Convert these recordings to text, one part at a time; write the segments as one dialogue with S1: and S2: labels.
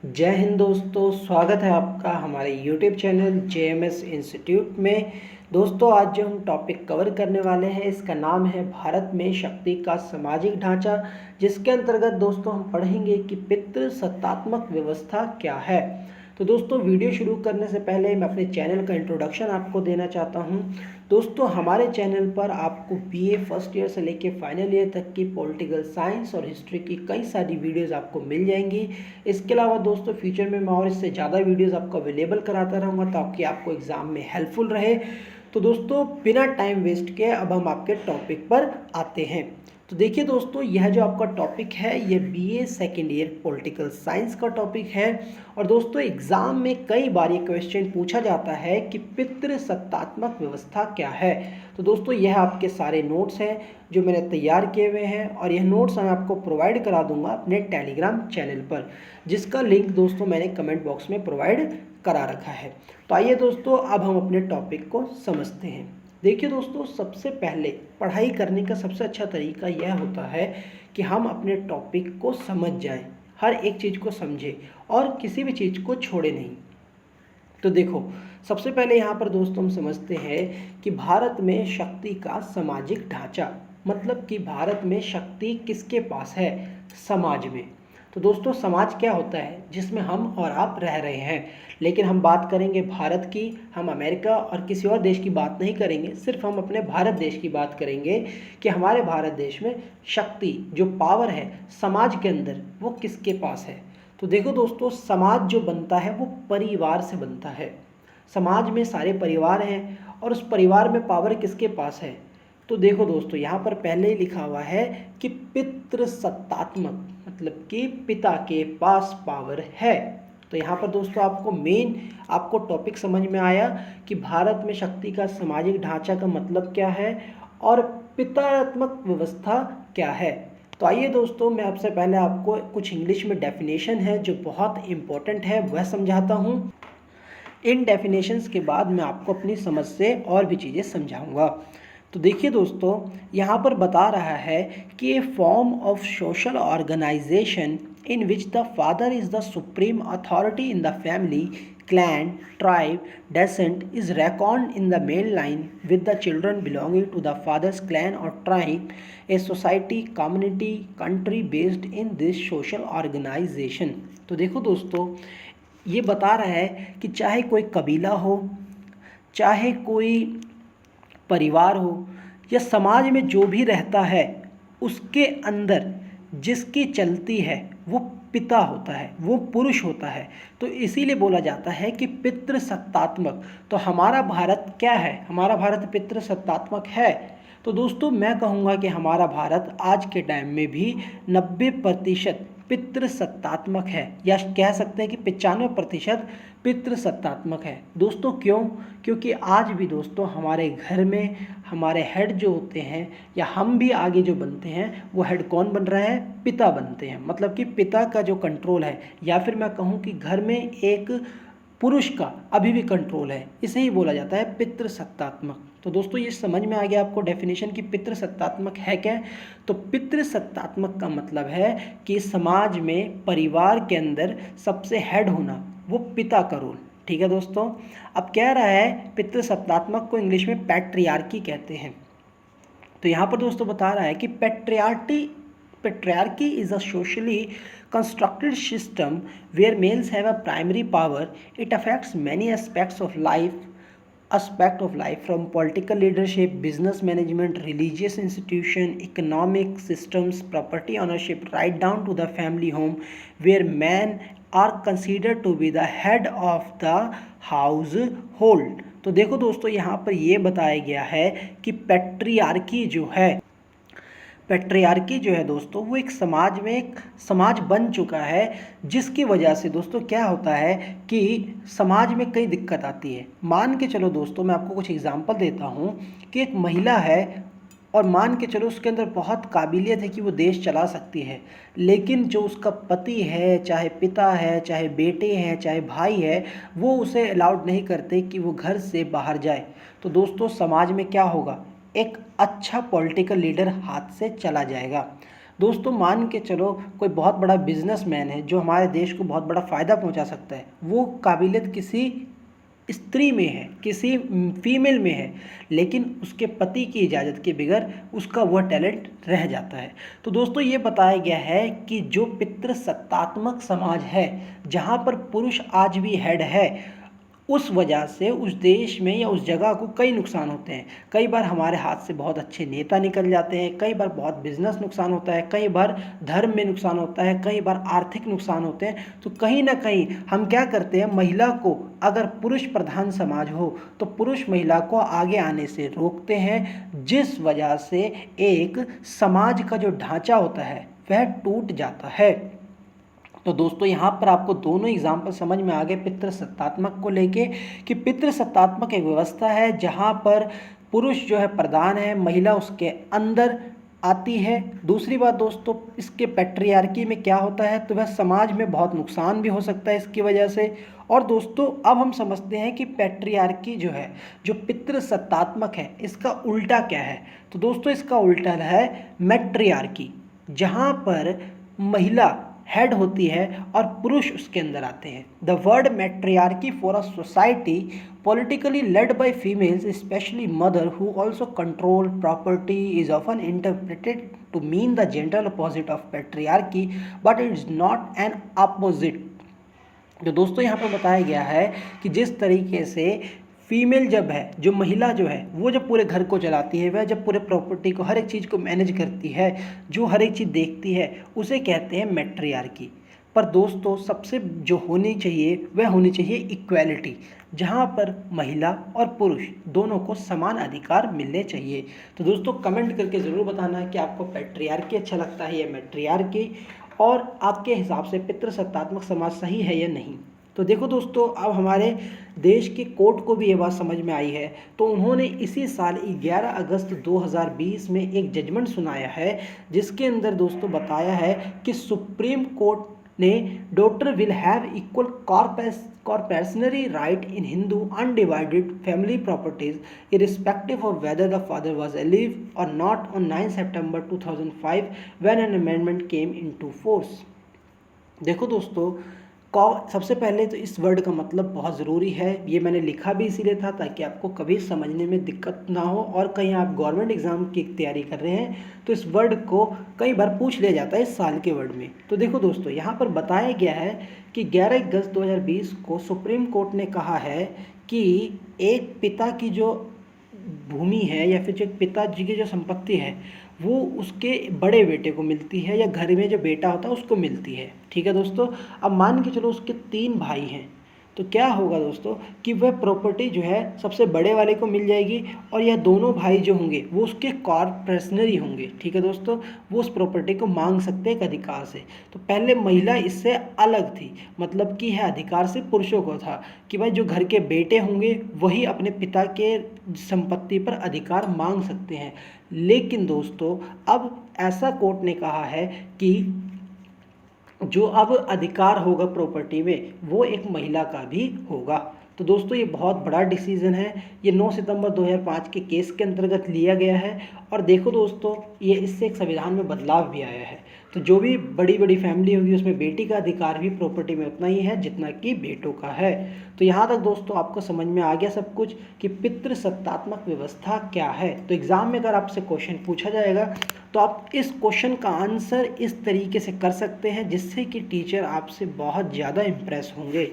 S1: जय हिंद दोस्तों, स्वागत है आपका हमारे YouTube चैनल JMS इंस्टीट्यूट में। दोस्तों, आज जो हम टॉपिक कवर करने वाले हैं इसका नाम है भारत में शक्ति का सामाजिक ढांचा, जिसके अंतर्गत दोस्तों हम पढ़ेंगे कि पितृसत्तात्मक व्यवस्था क्या है। तो दोस्तों, वीडियो शुरू करने से पहले मैं अपने चैनल का इंट्रोडक्शन आपको देना चाहता हूं। दोस्तों, हमारे चैनल पर आपको BA फर्स्ट ईयर से लेकर फाइनल ईयर तक की पॉलिटिकल साइंस और हिस्ट्री की कई सारी वीडियोस आपको मिल जाएंगी। इसके अलावा दोस्तों, फ्यूचर में मैं और इससे ज़्यादा वीडियोस आपको अवेलेबल कराता रहूँगा ताकि आपको एग्ज़ाम में हेल्पफुल रहे। तो दोस्तों, बिना टाइम वेस्ट किए अब हम आपके टॉपिक पर आते हैं। तो देखिए दोस्तों, यह जो आपका टॉपिक है ये BA second year political science का टॉपिक है। और दोस्तों, एग्ज़ाम में कई बार ये क्वेश्चन पूछा जाता है कि पितृसत्तात्मक व्यवस्था क्या है। तो दोस्तों, यह आपके सारे नोट्स हैं जो मैंने तैयार किए हुए हैं, और यह नोट्स मैं आपको प्रोवाइड करा दूंगा अपने टेलीग्राम चैनल पर, जिसका लिंक दोस्तों मैंने कमेंट बॉक्स में प्रोवाइड करा रखा है। तो आइए दोस्तों, अब हम अपने टॉपिक को समझते हैं। देखिए दोस्तों, सबसे पहले पढ़ाई करने का सबसे अच्छा तरीका यह होता है कि हम अपने टॉपिक को समझ जाएं, हर एक चीज़ को समझें और किसी भी चीज़ को छोड़े नहीं। तो देखो, सबसे पहले यहाँ पर दोस्तों हम समझते हैं कि भारत में शक्ति का सामाजिक ढांचा, मतलब कि भारत में शक्ति किसके पास है? समाज में। तो दोस्तों, समाज क्या होता है? जिसमें हम और आप रह रहे हैं। लेकिन हम बात करेंगे भारत की, हम अमेरिका और किसी और देश की बात नहीं करेंगे, सिर्फ हम अपने भारत देश की बात करेंगे कि हमारे भारत देश में शक्ति, जो पावर है समाज के अंदर, वो किसके पास है। तो देखो दोस्तों, समाज जो बनता है वो परिवार से बनता है। समाज में सारे परिवार हैं और उस परिवार में पावर किसके पास है? तो देखो दोस्तों, यहाँ पर पहले ही लिखा हुआ है कि पितृसत्तात्मक, मतलब कि पिता के पास पावर है। तो यहाँ पर दोस्तों आपको टॉपिक समझ में आया कि भारत में शक्ति का सामाजिक ढांचा का मतलब क्या है और पितरात्मक व्यवस्था क्या है। तो आइए दोस्तों, मैं आपसे पहले आपको कुछ इंग्लिश में डेफिनेशन है जो बहुत इंपॉर्टेंट है वह समझाता हूँ। इन डेफिनेशंस के बाद मैं आपको अपनी समझ से और भी चीज़ें समझाऊंगा। तो देखिए दोस्तों, यहाँ पर बता रहा है कि a form of social organization in which the father is the supreme authority in the family, clan, tribe, descent is reckoned in the male line with the children belonging to the father's clan or tribe, a society, community, country based in this social organization। तो देखो दोस्तों, ये बता रहा है कि चाहे कोई कबीला हो, चाहे कोई परिवार हो, या समाज में जो भी रहता है उसके अंदर जिसकी चलती है वो पिता होता है, वो पुरुष होता है। तो इसीलिए बोला जाता है कि पितृसत्तात्मक। तो हमारा भारत क्या है? हमारा भारत पितृसत्तात्मक है। तो दोस्तों, मैं कहूँगा कि हमारा भारत आज के टाइम में भी 90% पितृसत्तात्मक है, या कह सकते हैं कि 95% पितृसत्तात्मक है। दोस्तों क्यों? क्योंकि आज भी दोस्तों हमारे घर में हमारे हेड जो होते हैं, या हम भी आगे जो बनते हैं, वो हेड कौन बन रहा है? पिता बनते हैं। मतलब कि पिता का जो कंट्रोल है, या फिर मैं कहूँ कि घर में एक पुरुष का अभी भी कंट्रोल है, इसे ही बोला जाता है पितृसत्तात्मक। तो दोस्तों, ये समझ में आ गया आपको डेफिनेशन कि पितृसत्तात्मक है क्या? तो पितृसत्तात्मक का मतलब है कि समाज में परिवार के अंदर सबसे हेड होना, वो पिता का रोल। ठीक है दोस्तों। अब कह रहा है पितृसत्तात्मक को इंग्लिश में पैट्रियार्की कहते हैं। तो यहाँ पर दोस्तों बता रहा है कि patriarchy is a socially constructed system where males have a primary power. It affects many aspects of life from political leadership, business management, religious institution, economic systems, property ownership, right down to the family home, where men are considered to be the head of the household। तो देखो दोस्तों, यहाँ पर ये बताया गया है कि पैट्रियार्की जो है दोस्तों, वो एक समाज बन चुका है, जिसकी वजह से दोस्तों क्या होता है कि समाज में कई दिक्कत आती है। मान के चलो दोस्तों, मैं आपको कुछ एग्जांपल देता हूँ कि एक महिला है और मान के चलो उसके अंदर बहुत काबिलियत है कि वो देश चला सकती है, लेकिन जो उसका पति है, चाहे पिता है, चाहे बेटे हैं, चाहे भाई है, वो उसे अलाउड नहीं करते कि वो घर से बाहर जाए। तो दोस्तों, समाज में क्या होगा? एक अच्छा पॉलिटिकल लीडर हाथ से चला जाएगा। दोस्तों मान के चलो कोई बहुत बड़ा बिजनेसमैन है जो हमारे देश को बहुत बड़ा फ़ायदा पहुंचा सकता है, वो काबिलियत किसी स्त्री में है, किसी फीमेल में है, लेकिन उसके पति की इजाज़त के बगैर उसका वह टैलेंट रह जाता है। तो दोस्तों ये बताया गया है कि जो पितृसत्तात्मक समाज है, जहाँ पर पुरुष आज भी हेड है, उस वजह से उस देश में या उस जगह को कई नुकसान होते हैं। कई बार हमारे हाथ से बहुत अच्छे नेता निकल जाते हैं, कई बार बहुत बिजनेस नुकसान होता है, कई बार धर्म में नुकसान होता है, कई बार आर्थिक नुकसान होते हैं। तो कहीं ना कहीं हम क्या करते हैं, महिला को, अगर पुरुष प्रधान समाज हो तो पुरुष महिला को आगे आने से रोकते हैं, जिस वजह से एक समाज का जो ढांचा होता है वह टूट जाता है। तो दोस्तों यहाँ पर आपको दोनों एग्जाम्पल समझ में आ गए पितृसत्तात्मक को लेके, कि पितृसत्तात्मक एक व्यवस्था है जहाँ पर पुरुष जो है प्रधान है, महिला उसके अंदर आती है। दूसरी बात दोस्तों, इसके पैट्रियार्की में क्या होता है, तो वह समाज में बहुत नुकसान भी हो सकता है इसकी वजह से। और दोस्तों अब हम समझते हैं कि पैट्रियार्की जो है, जो पितृसत्तात्मक है, इसका उल्टा क्या है। तो दोस्तों इसका उल्टा है मैट्रियार्की, जहाँ पर महिला हेड होती है और पुरुष उसके अंदर आते हैं। The word matriarchy for a society politically led by females, especially mother who also control property, is often interpreted to mean the gender opposite of patriarchy, but it is not an opposite। जो दोस्तों यहाँ पर बताया गया है कि जिस तरीके से फीमेल जब है, जो महिला जो है, वो जब पूरे घर को चलाती है, वह जब पूरे प्रॉपर्टी को, हर एक चीज़ को मैनेज करती है, जो हर एक चीज़ देखती है, उसे कहते हैं मैट्रियार्की। पर दोस्तों सबसे जो होनी चाहिए वह होनी चाहिए इक्वालिटी, जहाँ पर महिला और पुरुष दोनों को समान अधिकार मिलने चाहिए। तो दोस्तों कमेंट करके ज़रूर बताना कि आपको पैट्रियार्की अच्छा लगता है या मैट्रियार्की, और आपके हिसाब से पितृसत्तात्मक समाज सही है या नहीं। तो देखो दोस्तों, अब हमारे देश के कोर्ट को भी ये बात समझ में आई है, तो उन्होंने इसी साल 11 अगस्त 2020 में एक जजमेंट सुनाया है, जिसके अंदर दोस्तों बताया है कि सुप्रीम कोर्ट ने daughter will have equal coparcenary right in Hindu undivided family properties irrespective of whether the father was alive or not on 9 September 2005 when an amendment came into force। देखो दोस्तों, सबसे पहले तो इस वर्ड का मतलब बहुत ज़रूरी है, ये मैंने लिखा भी इसीलिए था ताकि आपको कभी समझने में दिक्कत ना हो, और कहीं आप गवर्नमेंट एग्ज़ाम की तैयारी कर रहे हैं तो इस वर्ड को कई बार पूछ लिया जाता है इस साल के वर्ड में। तो देखो दोस्तों, यहाँ पर बताया गया है कि 11 अगस्त 2020 को सुप्रीम कोर्ट ने कहा है कि एक पिता की जो भूमि है या फिर जो पिताजी की जो संपत्ति है वो उसके बड़े बेटे को मिलती है, या घर में जो बेटा होता है उसको मिलती है। ठीक है दोस्तों, अब मान के चलो उसके 3 भाई हैं, तो क्या होगा दोस्तों कि वह प्रॉपर्टी जो है सबसे बड़े वाले को मिल जाएगी, और यह दोनों भाई जो होंगे वो उसके कॉर्पोरेशनरी होंगे। ठीक है दोस्तों, वो उस प्रॉपर्टी को मांग सकते हैं एक अधिकार से। तो पहले महिला इससे अलग थी, मतलब कि यह अधिकार से पुरुषों को था कि भाई जो घर के बेटे होंगे वही अपने पिता के संपत्ति पर अधिकार मांग सकते हैं। लेकिन दोस्तों अब ऐसा कोर्ट ने कहा है कि जो अब अधिकार होगा प्रॉपर्टी में वो एक महिला का भी होगा। तो दोस्तों ये बहुत बड़ा डिसीजन है, ये 9 सितंबर 2005 के केस के अंतर्गत लिया गया है। और देखो दोस्तों, ये इससे एक संविधान में बदलाव भी आया है। तो जो भी बड़ी बड़ी फैमिली होगी उसमें बेटी का अधिकार भी प्रॉपर्टी में उतना ही है जितना कि बेटों का है। तो यहाँ तक दोस्तों आपको समझ में आ गया सब कुछ कि पितृसत्तात्मक व्यवस्था क्या है। तो एग्ज़ाम में अगर आपसे क्वेश्चन पूछा जाएगा तो आप इस क्वेश्चन का आंसर इस तरीके से कर सकते हैं जिससे कि टीचर आपसे बहुत ज़्यादा इम्प्रेस होंगे।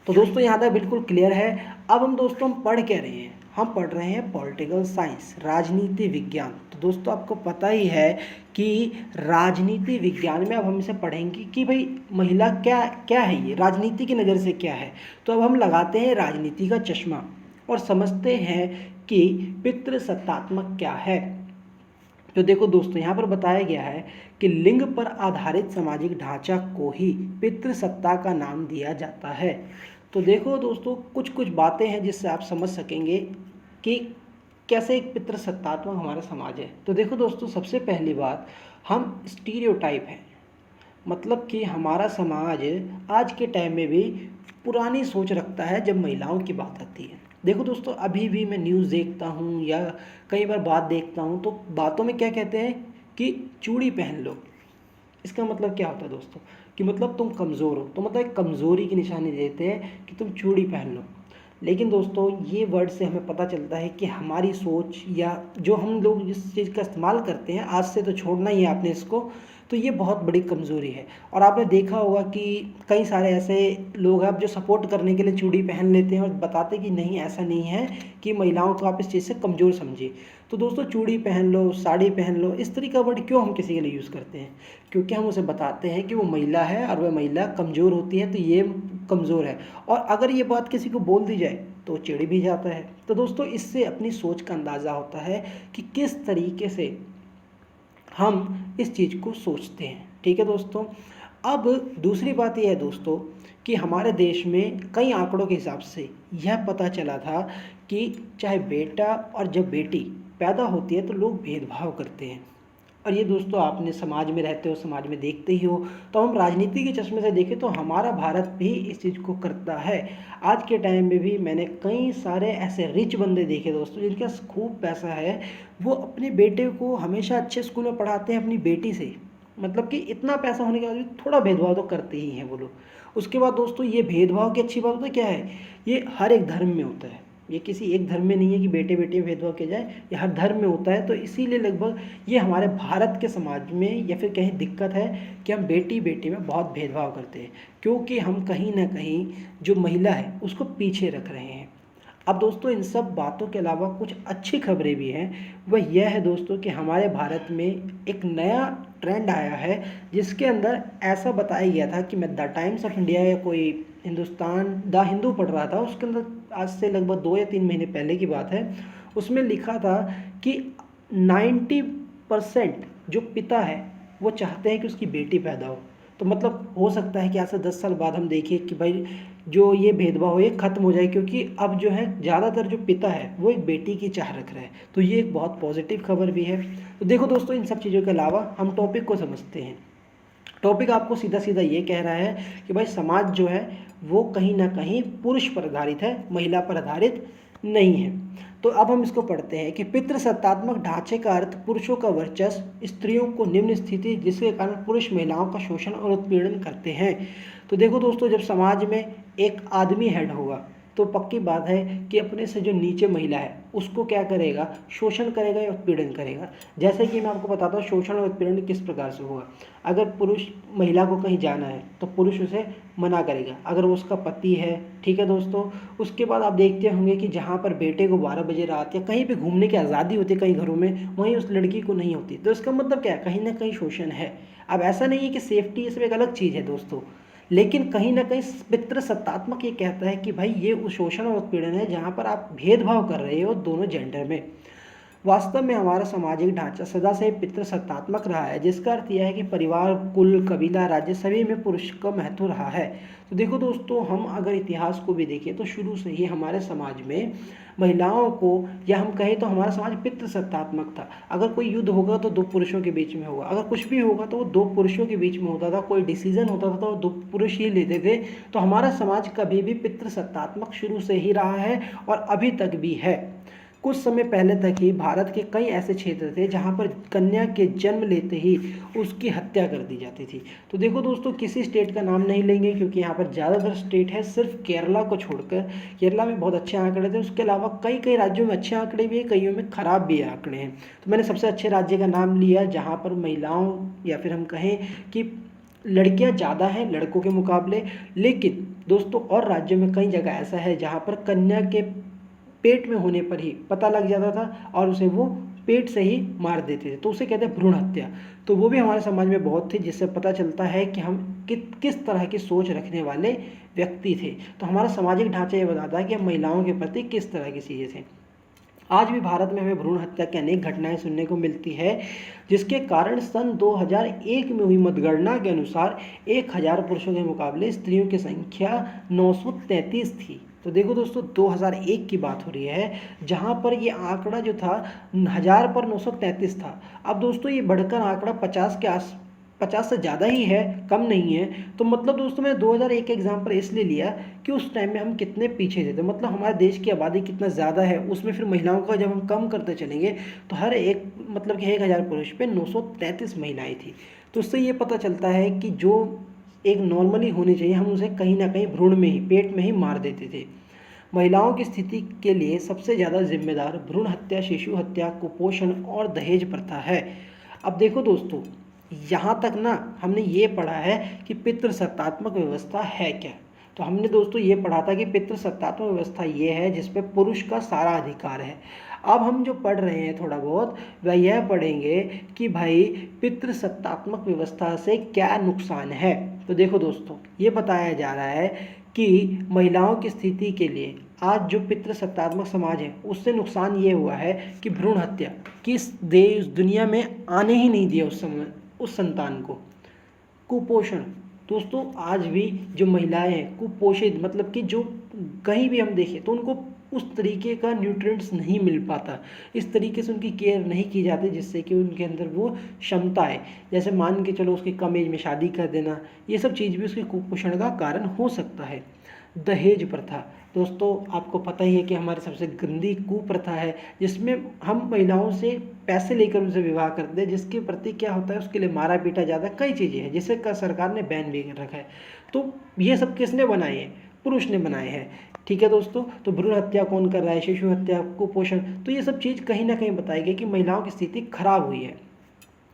S1: तो दोस्तों यहाँ तक बिल्कुल क्लियर है। अब हम दोस्तों हम पढ़ क्या रहे हैं, हम पढ़ रहे हैं पॉलिटिकल साइंस, राजनीति विज्ञान। तो दोस्तों आपको पता ही है कि राजनीति विज्ञान में अब हम इसे पढ़ेंगे कि भाई महिला क्या क्या है, ये राजनीति की नज़र से क्या है। तो अब हम लगाते हैं राजनीति का चश्मा और समझते हैं कि पितृसत्तात्मक क्या है। तो देखो दोस्तों, यहाँ पर बताया गया है कि लिंग पर आधारित सामाजिक ढांचा को ही पितृसत्ता का नाम दिया जाता है। तो देखो दोस्तों, कुछ कुछ बातें हैं जिससे आप समझ सकेंगे कि कैसे एक पितृसत्तात्मक हमारा समाज है। तो देखो दोस्तों, सबसे पहली बात, हम स्टीरियोटाइप हैं, मतलब कि हमारा समाज आज के टाइम में भी पुरानी सोच रखता है जब महिलाओं की बात आती है। देखो दोस्तों, अभी भी मैं न्यूज़ देखता हूँ या कई बार बात देखता हूँ तो बातों में क्या कहते हैं कि चूड़ी पहन लो। इसका मतलब क्या होता है दोस्तों कि मतलब तुम कमज़ोर हो, तो मतलब एक कमज़ोरी की निशानी देते हैं कि तुम चूड़ी पहन लो। लेकिन दोस्तों ये वर्ड से हमें पता चलता है कि हमारी सोच या जो हम लोग जिस चीज़ का इस्तेमाल करते हैं, आज से तो छोड़ना ही है आपने इसको, तो ये बहुत बड़ी कमज़ोरी है। और आपने देखा होगा कि कई सारे ऐसे लोग हैं जो सपोर्ट करने के लिए चूड़ी पहन लेते हैं और बताते कि नहीं ऐसा नहीं है, कि महिलाओं को आप इस चीज़ से कमज़ोर समझिए। तो दोस्तों चूड़ी पहन लो, साड़ी पहन लो, इस तरीके का वर्ड क्यों हम किसी के लिए यूज़ करते हैं? क्योंकि हम उसे बताते हैं कि वो महिला है और वह महिला कमज़ोर होती है, तो ये कमज़ोर है। और अगर ये बात किसी को बोल दी जाए तो चिढ़ भी जाता है। तो दोस्तों इससे अपनी सोच का अंदाज़ा होता है कि किस तरीके से हम इस चीज़ को सोचते हैं। ठीक है दोस्तों। अब दूसरी बात यह है दोस्तों कि हमारे देश में कई आंकड़ों के हिसाब से यह पता चला था कि चाहे बेटा और जब बेटी पैदा होती है तो लोग भेदभाव करते हैं। और ये दोस्तों आपने समाज में रहते हो, समाज में देखते ही हो। तो हम राजनीति के चश्मे से देखें तो हमारा भारत भी इस चीज़ को करता है। आज के टाइम में भी मैंने कई सारे ऐसे रिच बंदे देखे दोस्तों जिनके पास खूब पैसा है, वो अपने बेटे को हमेशा अच्छे स्कूल में पढ़ाते हैं अपनी बेटी से। मतलब कि इतना पैसा होने के बाद भी थोड़ा भेदभाव तो करते ही हैं वो लोग। उसके बाद दोस्तों ये भेदभाव की अच्छी बात होता है क्या है, ये हर एक धर्म में होता है। ये किसी एक धर्म में नहीं है कि बेटे बेटे में भेदभाव किया जाए, ये हर धर्म में होता है। तो इसीलिए लगभग ये हमारे भारत के समाज में या फिर कहीं दिक्कत है कि हम बेटी बेटी में बहुत भेदभाव करते हैं, क्योंकि हम कहीं ना कहीं जो महिला है उसको पीछे रख रहे हैं। अब दोस्तों इन सब बातों के अलावा कुछ अच्छी खबरें भी हैं। वह यह है दोस्तों कि हमारे भारत में एक नया ट्रेंड आया है, जिसके अंदर ऐसा बताया गया था कि मैं द टाइम्स ऑफ इंडिया या कोई हिंदुस्तान द हिंदू पढ़ रहा था, उसके अंदर आज से लगभग 2 या 3 महीने पहले की बात है। उसमें लिखा था कि 90% जो पिता है वो चाहते हैं कि उसकी बेटी पैदा हो। तो मतलब हो सकता है कि आज से 10 साल बाद हम देखें कि भाई जो ये भेदभाव है ये ख़त्म हो जाए, क्योंकि अब जो है ज़्यादातर जो पिता है वो एक बेटी की चाह रख रहा है। तो ये एक बहुत पॉजिटिव खबर भी है। तो देखो दोस्तों इन सब चीज़ों के अलावा हम टॉपिक को समझते हैं। टॉपिक आपको सीधा सीधा ये कह रहा है कि भाई समाज जो है वो कहीं ना कहीं पुरुष पर आधारित है, महिला पर आधारित नहीं है। तो अब हम इसको पढ़ते हैं कि पितृसत्तात्मक ढांचे का अर्थ पुरुषों का वर्चस्व, स्त्रियों को निम्न स्थिति, जिसके कारण पुरुष महिलाओं का शोषण और उत्पीड़न करते हैं। तो देखो दोस्तों जब समाज में एक आदमी हेड होगा तो पक्की बात है कि अपने से जो नीचे महिला है उसको क्या करेगा, शोषण करेगा या उत्पीड़न करेगा। जैसे कि मैं आपको बताता हूँ शोषण और उत्पीड़न किस प्रकार से होगा। अगर पुरुष महिला को कहीं जाना है तो पुरुष उसे मना करेगा, अगर वो उसका पति है। ठीक है दोस्तों। उसके बाद आप देखते होंगे कि जहाँ पर बेटे को 12 बजे रात या कहीं पे घूमने की आज़ादी होती है कई घरों में, वहीं उस लड़की को नहीं होती। तो इसका मतलब क्या है, कहीं ना कहीं शोषण है। अब ऐसा नहीं है कि सेफ्टी ये सब एक अलग चीज़ है दोस्तों, लेकिन कहीं ना कहीं पितृसत्तात्मक ये कहता है कि भाई ये शोषण और उत्पीड़न है जहाँ पर आप भेदभाव कर रहे हो दोनों जेंडर में। वास्तव में हमारा सामाजिक ढांचा सदा से पितृसत्तात्मक रहा है, जिसका अर्थ यह है कि परिवार, कुल, कबीला, राज्य सभी में पुरुष का महत्व रहा है। तो देखो दोस्तों हम अगर इतिहास को भी देखें तो शुरू से ही हमारे समाज में महिलाओं को, या हम कहें तो हमारा समाज पितृसत्तात्मक था। अगर कोई युद्ध होगा तो 2 पुरुषों के बीच में होगा, अगर कुछ भी होगा तो वो 2 पुरुषों के बीच में होता था, कोई डिसीजन होता था तो 2 पुरुष ही लेते थे। तो हमारा समाज कभी भी पितृसत्तात्मक शुरू से ही रहा है और अभी तक भी है। कुछ समय पहले तक ही भारत के कई ऐसे क्षेत्र थे जहां पर कन्या के जन्म लेते ही उसकी हत्या कर दी जाती थी। तो देखो दोस्तों किसी स्टेट का नाम नहीं लेंगे क्योंकि यहाँ पर ज़्यादातर स्टेट है, सिर्फ केरला को छोड़कर। केरला में बहुत अच्छे आंकड़े थे, उसके अलावा कई कई राज्यों में अच्छे आंकड़े भी हैं, कईयों में ख़राब भी आंकड़े हैं। तो मैंने सबसे अच्छे राज्य का नाम लिया जहाँ पर महिलाओं या फिर हम कहें कि लड़कियां ज़्यादा हैं लड़कों के मुकाबले। लेकिन दोस्तों और राज्यों में कई जगह ऐसा है जहाँ पर कन्या के पेट में होने पर ही पता लग जाता था और उसे वो पेट से ही मार देते थे, तो उसे कहते हैं भ्रूण हत्या। तो वो भी हमारे समाज में बहुत थी, जिससे पता चलता है कि हम किस तरह की सोच रखने वाले व्यक्ति थे। तो हमारा सामाजिक ढांचा ये बताता है कि हम महिलाओं के प्रति किस तरह की चीज़ें थे। आज भी भारत में हमें भ्रूण हत्या की अनेक घटनाएं सुनने को मिलती है, जिसके कारण सन 2001 में हुई मतगणना के अनुसार 1000 पुरुषों के मुकाबले स्त्रियों की संख्या 933 थी। तो देखो दोस्तों 2001 की बात हो रही है जहां पर ये आंकड़ा जो था 1000 पर 933 था। अब दोस्तों ये बढ़कर आंकड़ा 50 के 50 से ज़्यादा ही है, कम नहीं है। तो मतलब दोस्तों मैंने 2001 का एग्जाम्पल इसलिए लिया कि उस टाइम में हम कितने पीछे थे। तो मतलब हमारे देश की आबादी कितना ज़्यादा है, उसमें फिर महिलाओं का जब हम कम करते चलेंगे तो हर एक मतलब कि 1000 पुरुष पे 933 महिलाएं थी। तो उससे ये पता चलता है कि जो एक नॉर्मली होनी चाहिए हम उसे कहीं ना कहीं भ्रूण में ही, पेट में ही मार देते थे। महिलाओं की स्थिति के लिए सबसे ज़्यादा जिम्मेदार भ्रूण हत्या, शिशु हत्या, कुपोषण और दहेज प्रथा है। अब देखो दोस्तों, यहाँ तक ना हमने ये पढ़ा है कि पितृसत्तात्मक व्यवस्था है क्या। तो हमने दोस्तों ये पढ़ा था कि पितृसत्तात्मक व्यवस्था ये है जिस पे पुरुष का सारा अधिकार है। अब हम जो पढ़ रहे हैं थोड़ा बहुत वह यह पढ़ेंगे कि भाई पितृसत्तात्मक व्यवस्था से क्या नुकसान है। तो देखो दोस्तों, ये बताया जा रहा है कि महिलाओं की स्थिति के लिए आज जो पितृसत्तात्मक समाज है उससे नुकसान ये हुआ है कि भ्रूण हत्या किस देश दुनिया में आने ही नहीं दिया उस समय उस संतान को। कुपोषण दोस्तों, आज भी जो महिलाएं हैं कुपोषित, मतलब कि जो कहीं भी हम देखें तो उनको उस तरीके का न्यूट्रिएंट्स नहीं मिल पाता, इस तरीके से उनकी केयर नहीं की जाती जिससे कि उनके अंदर वो क्षमता है। जैसे मान के चलो उसकी कम एज में शादी कर देना, ये सब चीज़ भी उसके कुपोषण का कारण हो सकता है। दहेज प्रथा दोस्तों, आपको पता ही है कि हमारी सबसे गंदी कुप्रथा है जिसमें हम महिलाओं से पैसे लेकर उनसे विवाह करते हैं, जिसके प्रति क्या होता है उसके लिए मारा पीटा जाता है। कई चीज़ें हैं जिसे का सरकार ने बैन भी कर रखा है। तो ये सब किसने बनाए हैं? पुरुष ने बनाए हैं। ठीक है दोस्तों, तो भ्रूण हत्या कौन कर रहा है, शिशु हत्या, कुपोषण, तो ये सब चीज़ कहीं ना कहीं बताई गई कि महिलाओं की स्थिति खराब हुई है।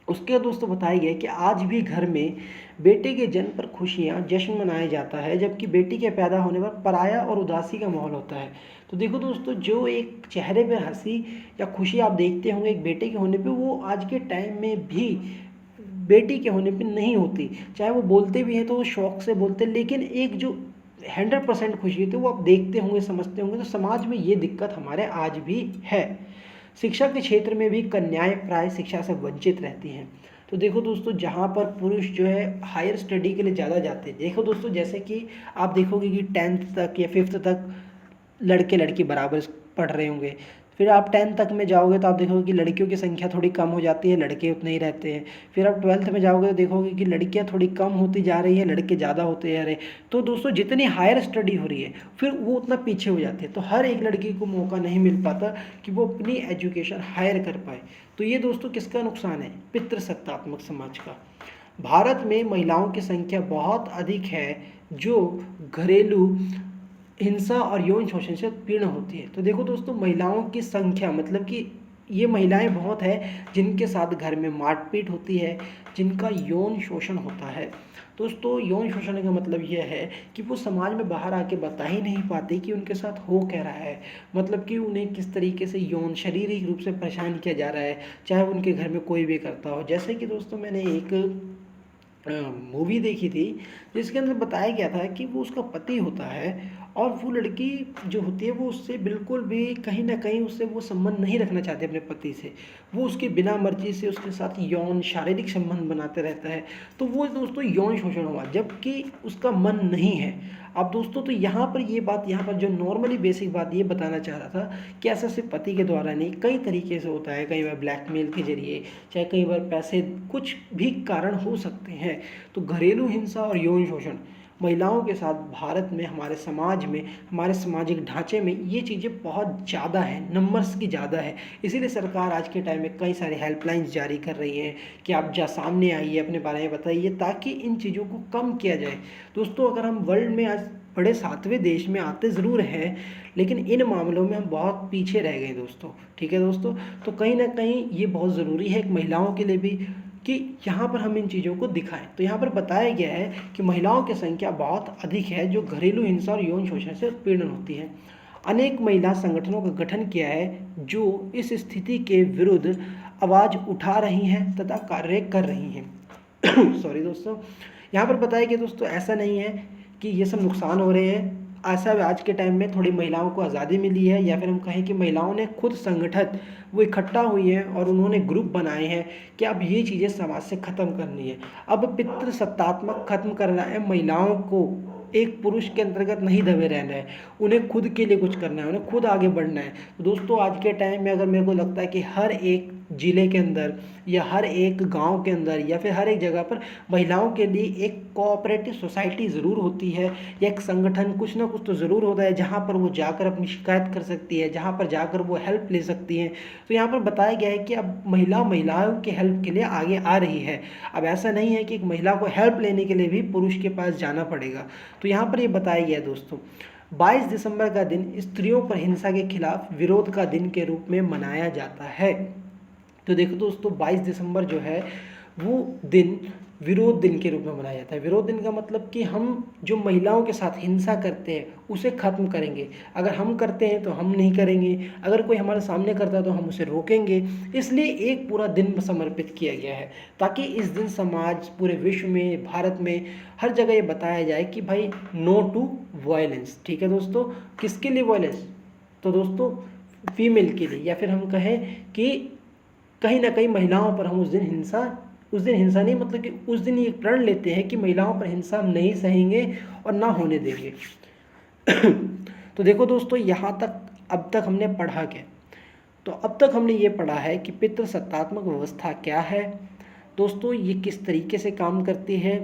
S1: उसके बाद दोस्तों बताया गया कि आज भी घर में बेटे के जन्म पर खुशियाँ जश्न मनाया जाता है, जबकि बेटी के पैदा होने पर पराया और उदासी का माहौल होता है। तो देखो दोस्तों, जो एक चेहरे पर हंसी या खुशी आप देखते होंगे एक बेटे के होने पे, वो आज के टाइम में भी बेटी के होने पे नहीं होती। चाहे वो बोलते भी हैं तो वो शौक से बोलते हैं, लेकिन एक जो 100% खुशी होती है वो आप देखते होंगे, समझते होंगे। तो समाज में ये दिक्कत हमारे आज भी है। शिक्षा के क्षेत्र में भी कन्याएं प्राय शिक्षा से वंचित रहती हैं। तो देखो दोस्तों, जहाँ पर पुरुष जो है हायर स्टडी के लिए ज़्यादा जाते हैं, देखो दोस्तों जैसे कि आप देखोगे कि 10th तक या 5th तक लड़के लड़की बराबर पढ़ रहे होंगे। फिर आप 10th तक में जाओगे तो आप देखोगे कि लड़कियों की संख्या थोड़ी कम हो जाती है, लड़के उतने ही रहते हैं। फिर आप 12th में जाओगे तो देखोगे कि लड़कियां थोड़ी कम होती जा रही है, लड़के ज़्यादा होते जा रहे हैं। तो दोस्तों, जितनी हायर स्टडी हो रही है फिर वो उतना पीछे हो जाते हैं। तो हर एक लड़की को मौका नहीं मिल पाता कि वो अपनी एजुकेशन हायर कर पाए। तो ये दोस्तों किसका नुकसान है? पितृसत्तात्मक समाज का। भारत में महिलाओं की संख्या बहुत अधिक है जो घरेलू हिंसा और यौन शोषण से उत्पीड़न होती है। तो देखो दोस्तों, महिलाओं की संख्या मतलब कि ये महिलाएं बहुत है जिनके साथ घर में मारपीट होती है, जिनका यौन शोषण होता है। दोस्तों, यौन शोषण का मतलब यह है कि वो समाज में बाहर आके बता ही नहीं पाते कि उनके साथ हो क्या रहा है, मतलब कि उन्हें किस तरीके से यौन शारीरिक रूप से परेशान किया जा रहा है, चाहे उनके घर में कोई भी करता हो। जैसे कि दोस्तों मैंने एक मूवी देखी थी जिसके अंदर बताया गया था कि वो उसका पति होता है और वो लड़की जो होती है वो उससे बिल्कुल भी कहीं ना कहीं उससे वो संबंध नहीं रखना चाहती अपने पति से। वो उसकी बिना मर्जी से उसके साथ यौन शारीरिक संबंध बनाते रहता है। तो वो दोस्तों यौन शोषण हुआ, जबकि उसका मन नहीं है। अब दोस्तों, तो यहाँ पर ये बात, यहाँ पर जो नॉर्मली बेसिक बात ये बताना चाह रहा था कि ऐसा सिर्फ पति के द्वारा नहीं, कई तरीके से होता है। कई बार ब्लैकमेल के जरिए, चाहे कई बार पैसे, कुछ भी कारण हो सकते हैं। तो घरेलू हिंसा और यौन शोषण महिलाओं के साथ भारत में, हमारे समाज में, हमारे सामाजिक ढांचे में ये चीज़ें बहुत ज़्यादा हैं, नंबर्स की ज़्यादा है। इसीलिए सरकार आज के टाइम में कई सारी हेल्पलाइंस जारी कर रही हैं कि आप सामने आइए, अपने बारे में बताइए, ताकि इन चीज़ों को कम किया जाए। दोस्तों, अगर हम वर्ल्ड में आज बड़े 7वें देश में आते ज़रूर हैं, लेकिन इन मामलों में हम बहुत पीछे रह गए दोस्तों। ठीक है दोस्तों, तो कहीं ना कहीं ये बहुत ज़रूरी है महिलाओं के लिए भी कि यहाँ पर हम इन चीज़ों को दिखाएं। तो यहाँ पर बताया गया है कि महिलाओं की संख्या बहुत अधिक है जो घरेलू हिंसा और यौन शोषण से उत्पीड़न होती है। अनेक महिला संगठनों का गठन किया है जो इस स्थिति के विरुद्ध आवाज़ उठा रही हैं तथा कार्य कर रही हैं। सॉरी दोस्तों, यहाँ पर बताया गया दोस्तों ऐसा नहीं है कि ये सब नुकसान हो रहे हैं। ऐसा आज के टाइम में थोड़ी महिलाओं को आज़ादी मिली है, या फिर हम कहें कि महिलाओं ने खुद संगठित वो इकट्ठा हुई हैं और उन्होंने ग्रुप बनाए हैं कि अब ये चीज़ें समाज से ख़त्म करनी है। अब पितृसत्तात्मक ख़त्म करना है, महिलाओं को एक पुरुष के अंतर्गत नहीं दबे रहना है, उन्हें खुद के लिए कुछ करना है, उन्हें खुद आगे बढ़ना है। तो दोस्तों, आज के टाइम में अगर मेरे को लगता है कि हर एक ज़िले के अंदर या हर एक गांव के अंदर या फिर हर एक जगह पर महिलाओं के लिए एक कोऑपरेटिव सोसाइटी ज़रूर होती है, या एक संगठन कुछ ना कुछ तो ज़रूर होता है जहां पर वो जाकर अपनी शिकायत कर सकती है, जहां पर जाकर वो हेल्प ले सकती हैं। तो यहाँ पर बताया गया है कि अब महिलाओं के हेल्प के लिए आगे आ रही है। अब ऐसा नहीं है कि एक महिला को हेल्प लेने के लिए भी पुरुष के पास जाना पड़ेगा। तो यहाँ पर ये बताया गया है दोस्तों, 22 दिसंबर का दिन स्त्रियों पर हिंसा के खिलाफ विरोध का दिन के रूप में मनाया जाता है। तो देखो दोस्तों, 22 दिसंबर जो है वो दिन विरोध दिन के रूप में मनाया जाता है। विरोध दिन का मतलब कि हम जो महिलाओं के साथ हिंसा करते हैं उसे ख़त्म करेंगे। अगर हम करते हैं तो हम नहीं करेंगे, अगर कोई हमारे सामने करता है तो हम उसे रोकेंगे। इसलिए एक पूरा दिन समर्पित किया गया है ताकि इस दिन समाज, पूरे विश्व में, भारत में, हर जगह ये बताया जाए कि भाई नो टू वायलेंस। ठीक है दोस्तों, किसके लिए वायलेंस? तो दोस्तों फीमेल के लिए, या फिर हम कहें कि कहीं ना कहीं महिलाओं पर हम उस दिन हिंसा नहीं, मतलब कि उस दिन ये प्रण लेते हैं कि महिलाओं पर हिंसा हम नहीं सहेंगे और ना होने देंगे। तो देखो दोस्तों, यहाँ तक अब तक हमने पढ़ा क्या? तो अब तक हमने ये पढ़ा है कि पितृसत्तात्मक व्यवस्था क्या है दोस्तों, ये किस तरीके से काम करती है,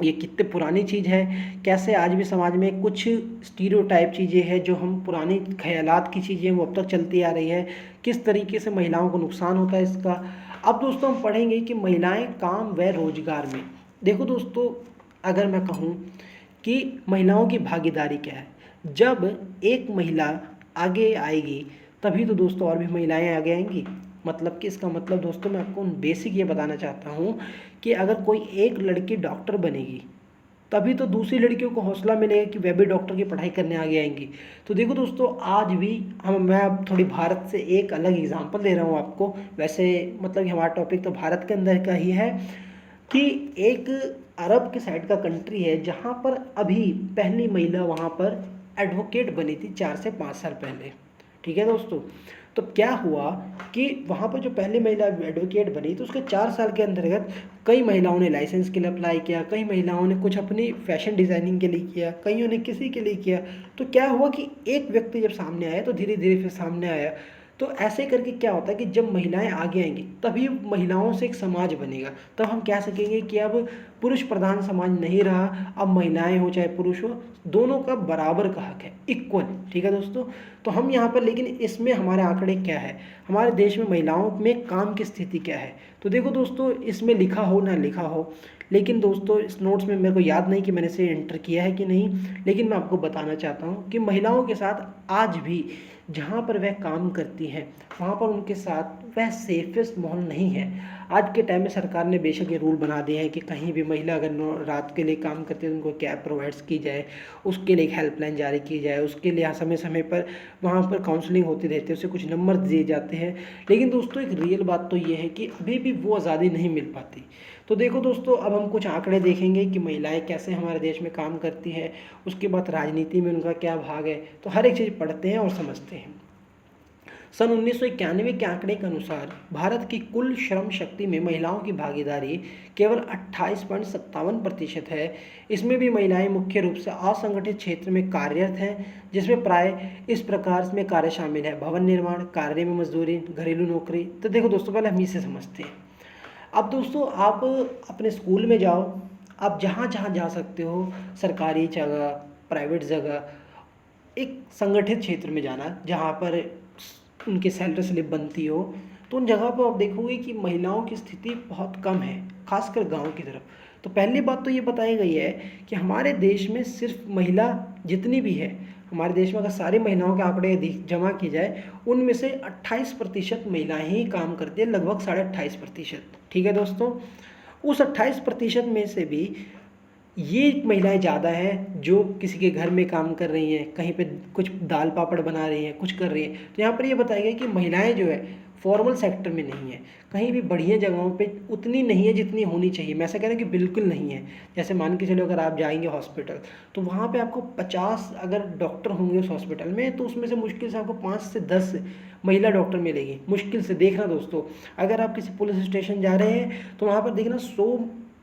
S1: ये कितने पुरानी चीज़ है, कैसे आज भी समाज में कुछ स्टीरियोटाइप चीज़ें हैं जो हम पुरानी ख्यालात की चीज़ें वो अब तक चलती आ रही है, किस तरीके से महिलाओं को नुकसान होता है इसका। अब दोस्तों हम पढ़ेंगे कि महिलाएं काम व रोजगार में। देखो दोस्तों, अगर मैं कहूँ कि महिलाओं की भागीदारी क्या है, जब एक महिला आगे आएगी तभी तो दोस्तों और भी महिलाएं आगे आएंगी। मतलब कि इसका मतलब दोस्तों मैं आपको बेसिक ये बताना चाहता हूँ कि अगर कोई एक लड़की डॉक्टर बनेगी तभी तो दूसरी लड़कियों को हौसला मिलेगा कि वह भी डॉक्टर की पढ़ाई करने आगे आएंगी। तो देखो दोस्तों, आज भी मैं अब थोड़ी भारत से एक अलग एग्जांपल दे रहा हूँ आपको। वैसे मतलब कि हमारा टॉपिक तो भारत के अंदर का ही है कि एक अरब के साइड का कंट्री है जहाँ पर अभी पहली महिला वहाँ पर एडवोकेट बनी थी 4 से 5 साल पहले। ठीक है दोस्तों, तो क्या हुआ कि वहाँ पर जो पहली महिला एडवोकेट बनी तो उसके 4 साल के अंतर्गत कई महिलाओं ने लाइसेंस के लिए अप्लाई किया, कई महिलाओं ने कुछ अपनी फैशन डिज़ाइनिंग के लिए किया, कईयों ने किसी के लिए किया। तो क्या हुआ कि एक व्यक्ति जब सामने आया तो धीरे धीरे फिर सामने आया। तो ऐसे करके क्या होता है कि जब महिलाएं आगे आएंगी तभी महिलाओं से एक समाज बनेगा, तब हम कह सकेंगे कि अब पुरुष प्रधान समाज नहीं रहा, अब महिलाएं हो चाहे पुरुष हो, दोनों का बराबर का हक है, इक्वल। ठीक है दोस्तों, तो हम यहाँ पर, लेकिन इसमें हमारे आंकड़े क्या है, हमारे देश में महिलाओं में काम की स्थिति क्या है। तो देखो दोस्तों, इसमें लिखा हो ना लिखा हो, लेकिन दोस्तों इस नोट्स में मेरे को याद नहीं कि मैंने इसे एंटर किया है कि नहीं, लेकिन मैं आपको बताना चाहता हूँ कि महिलाओं के साथ आज भी जहाँ पर वह काम करती हैं वहाँ पर उनके साथ वह सेफेस्ट माहौल नहीं है। आज के टाइम में सरकार ने बेशक ये रूल बना दिए हैं कि कहीं भी महिला अगर रात के लिए काम करती है तो उनको कैब प्रोवाइड्स की जाए, उसके लिए एक हेल्पलाइन जारी की जाए, उसके लिए समय समय पर वहाँ पर काउंसलिंग होती रहती है, उसे कुछ नंबर दिए जाते हैं। लेकिन दोस्तों एक रियल बात तो ये है कि अभी भी वो आज़ादी नहीं मिल पाती। तो देखो दोस्तों, अब हम कुछ आंकड़े देखेंगे कि महिलाएं कैसे हमारे देश में काम करती है, उसके बाद राजनीति में उनका क्या भाग है, तो हर एक चीज़ पढ़ते हैं और समझते हैं। सन 1991 के आंकड़े के अनुसार भारत की कुल श्रम शक्ति में महिलाओं की भागीदारी केवल 28.57% है। इसमें भी महिलाएं मुख्य रूप से असंगठित क्षेत्र में कार्यरत हैं, जिसमें प्राय इस प्रकार में कार्य शामिल है: भवन निर्माण, कार्य में मजदूरी, घरेलू नौकरी। तो देखो दोस्तों, पहले हम इसे समझते हैं। अब दोस्तों आप अपने स्कूल में जाओ, आप जहाँ जहाँ जा सकते हो, सरकारी जगह, प्राइवेट जगह, एक संगठित क्षेत्र में जाना जहाँ पर उनकी सैलरी स्लिप बनती हो, तो उन जगह पर आप देखोगे कि महिलाओं की स्थिति बहुत कम है, खासकर गांव की तरफ। तो पहली बात तो ये बताई गई है कि हमारे देश में सिर्फ महिला जितनी भी है, हमारे देश में अगर सारी महिलाओं के आंकड़े जमा की जाए, उनमें से 28% महिलाएं ही काम करती है, लगभग 28.5%। ठीक है दोस्तों, उस 28% में से भी ये महिलाएं ज़्यादा हैं जो किसी के घर में काम कर रही हैं, कहीं पे कुछ दाल पापड़ बना रही हैं, कुछ कर रही हैं। तो यहाँ पर ये बताया गया कि महिलाएं जो है फॉर्मल सेक्टर में नहीं है, कहीं भी बढ़िया जगहों पे उतनी नहीं है जितनी होनी चाहिए। मैं ऐसा कह रहा हूँ कि बिल्कुल नहीं है। जैसे मान के चलो, अगर आप जाएंगे हॉस्पिटल तो वहाँ पे आपको 50 अगर डॉक्टर होंगे उस हॉस्पिटल में, तो उसमें से मुश्किल से आपको 5 से 10 महिला डॉक्टर मिलेगी, मुश्किल से। देखना दोस्तों, अगर आप किसी पुलिस स्टेशन जा रहे हैं तो वहाँ पर देखना 100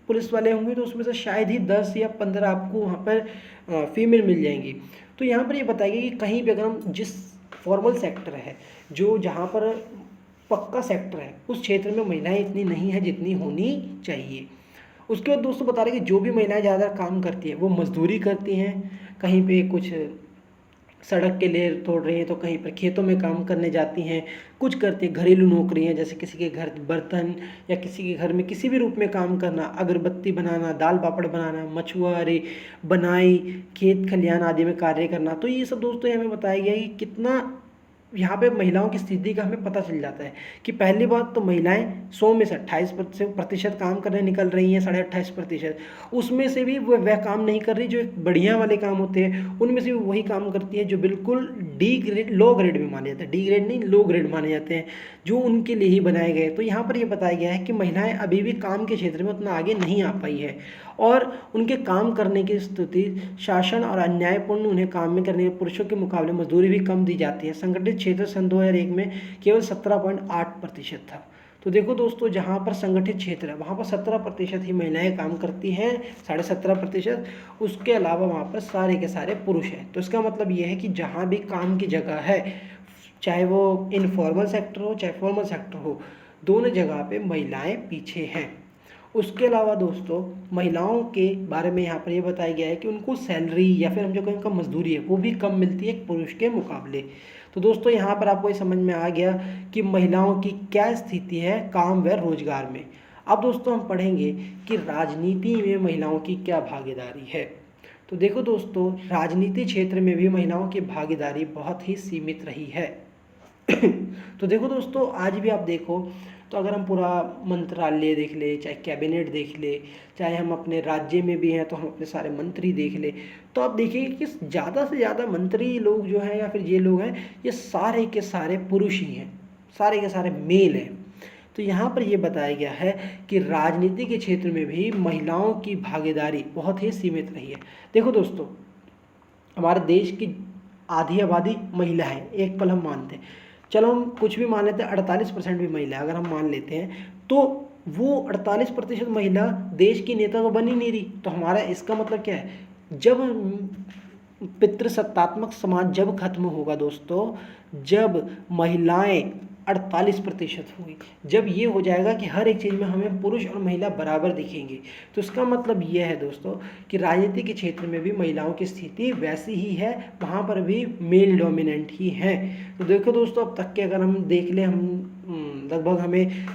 S1: पुलिस वाले होंगे तो उसमें से शायद ही 10 या 15 आपको वहाँ पर फीमेल मिल जाएंगी। तो यहाँ पर ये बताइए कि कहीं भी अगर हम जिस फॉर्मल सेक्टर है, जो जहाँ पर पक्का सेक्टर है, उस क्षेत्र में महिलाएं इतनी नहीं है जितनी होनी चाहिए। उसके बाद दोस्तों बता रहे कि जो भी महिलाएं ज़्यादा काम करती हैं वो मजदूरी करती हैं, कहीं पे कुछ सड़क के लिए तोड़ रही हैं तो कहीं पर खेतों में काम करने जाती हैं, कुछ करती हैं घरेलू नौकरियां जैसे किसी के घर बर्तन या किसी के घर में किसी भी रूप में काम करना, अगरबत्ती बनाना, दाल पापड़ बनाना, मछुआरे, बनाई, खेत खलिहान आदि में कार्य करना। तो ये सब दोस्तों हमें बताया गया है कि कितना यहाँ पे महिलाओं की स्थिति का हमें पता चल जाता है कि पहली बात तो महिलाएं 100 में से 28% काम करने निकल रही हैं, 28.5%। उसमें से भी वह काम नहीं कर रही जो एक बढ़िया वाले काम होते हैं, उनमें से भी वही काम करती है जो बिल्कुल डी ग्रेड लो ग्रेड में माने जाते हैं, डी ग्रेड नहीं लो ग्रेड माने जाते हैं, जो उनके लिए ही बनाए गए। तो यहाँ पर यह बताया गया है कि महिलाएं अभी भी काम के क्षेत्र में उतना आगे नहीं आ पाई है और उनके काम करने की स्थिति शासन और अन्यायपूर्ण उन्हें काम में करने के पुरुषों के मुकाबले मजदूरी भी कम दी जाती है। संगठित क्षेत्र सन 2001 में केवल 17.8% था। तो देखो दोस्तों, जहाँ पर संगठित क्षेत्र है वहाँ पर 17% ही महिलाएं काम करती हैं, 17.5%। उसके अलावा वहाँ पर सारे के सारे पुरुष हैं। तो इसका मतलब ये है कि जहाँ भी काम की जगह है, चाहे वो इनफॉर्मल सेक्टर हो चाहे फॉर्मल सेक्टर हो, दोनों जगह पे महिलाएं पीछे हैं। उसके अलावा दोस्तों महिलाओं के बारे में यहाँ पर ये बताया गया है कि उनको सैलरी या फिर हम जो कहें उनका मजदूरी है वो भी कम मिलती है एक पुरुष के मुकाबले। तो दोस्तों यहाँ पर आपको ये समझ में आ गया कि महिलाओं की क्या स्थिति है काम व रोजगार में। अब दोस्तों हम पढ़ेंगे कि राजनीति में महिलाओं की क्या भागीदारी है। तो देखो दोस्तों, राजनीति क्षेत्र में भी महिलाओं की भागीदारी बहुत ही सीमित रही है। तो देखो दोस्तों, आज भी आप देखो तो अगर हम पूरा मंत्रालय देख ले, चाहे कैबिनेट देख ले, चाहे हम अपने राज्य में भी हैं तो हम अपने सारे मंत्री देख ले, तो आप देखिए कि ज़्यादा से ज़्यादा मंत्री लोग जो हैं या फिर ये लोग हैं ये सारे के सारे पुरुष ही हैं, सारे के सारे मेल हैं। तो यहाँ पर ये बताया गया है कि राजनीति के क्षेत्र में भी महिलाओं की भागीदारी बहुत ही सीमित रही है। देखो दोस्तों, हमारे देश की आधी आबादी महिला है, एक पल हम मानते हैं, चलो हम कुछ भी मान लेते हैं 48% भी महिला अगर हम मान लेते हैं, तो वो 48% महिला देश की नेता तो बन ही नहीं रही। तो हमारा इसका मतलब क्या है, जब पितृसत्तात्मक समाज जब खत्म होगा दोस्तों, जब महिलाएं 48% होगी, जब ये हो जाएगा कि हर एक चीज़ में हमें पुरुष और महिला बराबर दिखेंगे, तो इसका मतलब ये है दोस्तों कि राजनीति के क्षेत्र में भी महिलाओं की स्थिति वैसी ही है, वहाँ पर भी मेल डोमिनेंट ही है। तो देखो दोस्तों, अब तक के अगर हम देख लें, हम लगभग हमें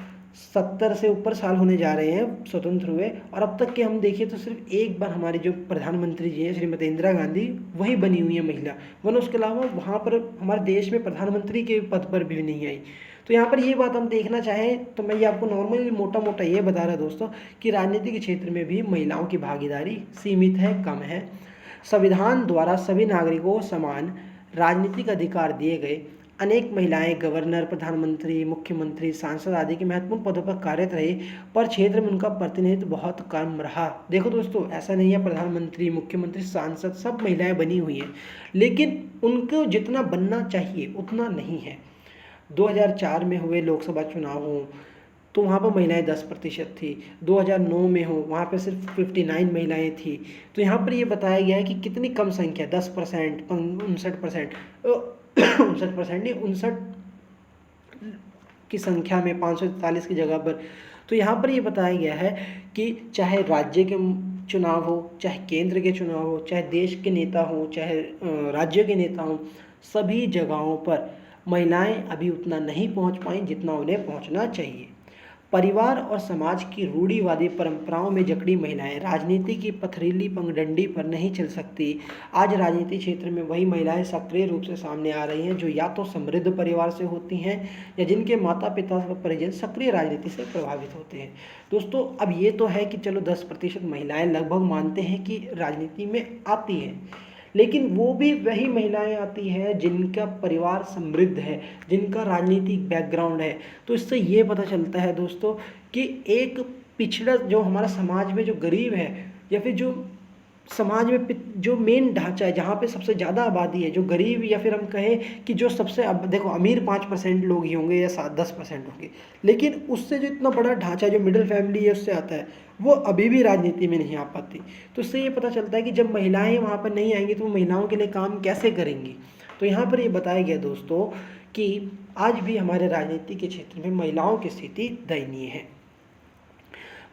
S1: 70 से ऊपर साल होने जा रहे हैं स्वतंत्र हुए, और अब तक के हम देखिए तो सिर्फ एक बार हमारी जो प्रधानमंत्री जी हैं श्रीमती इंदिरा गांधी वही बनी हुई है महिला, वरना उसके अलावा वहाँ पर हमारे देश में प्रधानमंत्री के पद पर भी नहीं आई। तो यहाँ पर ये बात हम देखना चाहें तो मैं ये आपको नॉर्मली मोटा मोटा ये बता रहा दोस्तों कि राजनीति के क्षेत्र में भी महिलाओं की भागीदारी सीमित है, कम है। संविधान द्वारा सभी नागरिकों को समान राजनीतिक अधिकार दिए गए। अनेक महिलाएं गवर्नर, प्रधानमंत्री, मुख्यमंत्री, सांसद आदि के महत्वपूर्ण पदों पर कार्यरत रही, पर क्षेत्र में उनका प्रतिनिधित्व बहुत कम रहा। देखो दोस्तों, ऐसा नहीं है प्रधानमंत्री, मुख्यमंत्री, सांसद सब महिलाएं बनी हुई हैं, लेकिन उनको जितना बनना चाहिए उतना नहीं है। 2004 में हुए लोकसभा चुनाव हो तो वहाँ पर महिलाएं 10% थी, 2009 में हो वहाँ पर सिर्फ 59 महिलाएं थी। तो यहाँ पर ये बताया गया है कि कितनी कम संख्या, 10%, 59%, 59% नहीं, 59 की संख्या में 543 की जगह पर। तो यहाँ पर ये बताया गया है कि चाहे राज्य के चुनाव हो, चाहे केंद्र के चुनाव हो, चाहे देश के नेता हो, चाहे राज्य के नेता हो, सभी जगहों पर महिलाएं अभी उतना नहीं पहुंच पाई जितना उन्हें पहुंचना चाहिए। परिवार और समाज की रूढ़िवादी परंपराओं में जकड़ी महिलाएं राजनीति की पथरीली पगडंडी पर नहीं चल सकती। आज राजनीति क्षेत्र में वही महिलाएं सक्रिय रूप से सामने आ रही हैं जो या तो समृद्ध परिवार से होती हैं या जिनके माता पिता व परिजन सक्रिय राजनीति से प्रभावित होते हैं। दोस्तों, अब ये तो है कि चलो 10% महिलाएं लगभग मानते हैं कि राजनीति में आती हैं, लेकिन वो भी वही महिलाएं आती हैं जिनका परिवार समृद्ध है, जिनका राजनीतिक बैकग्राउंड है। तो इससे ये पता चलता है दोस्तों कि एक पिछड़ा जो हमारा समाज में जो गरीब है या फिर जो समाज में जो मेन ढांचा है जहाँ पे सबसे ज़्यादा आबादी है, जो गरीब या फिर हम कहें कि जो सबसे देखो अमीर 5% लोग ही होंगे या 7-10% होंगे, लेकिन उससे जो इतना बड़ा ढांचा जो मिडिल फैमिली है उससे आता है, वो अभी भी राजनीति में नहीं आ पाती। तो इससे ये पता चलता है कि जब महिलाएं वहाँ पर नहीं आएंगी तो वो महिलाओं के लिए काम कैसे करेंगी। तो यहाँ पर ये बताया गया दोस्तों कि आज भी हमारे राजनीति के क्षेत्र में महिलाओं की स्थिति दयनीय है।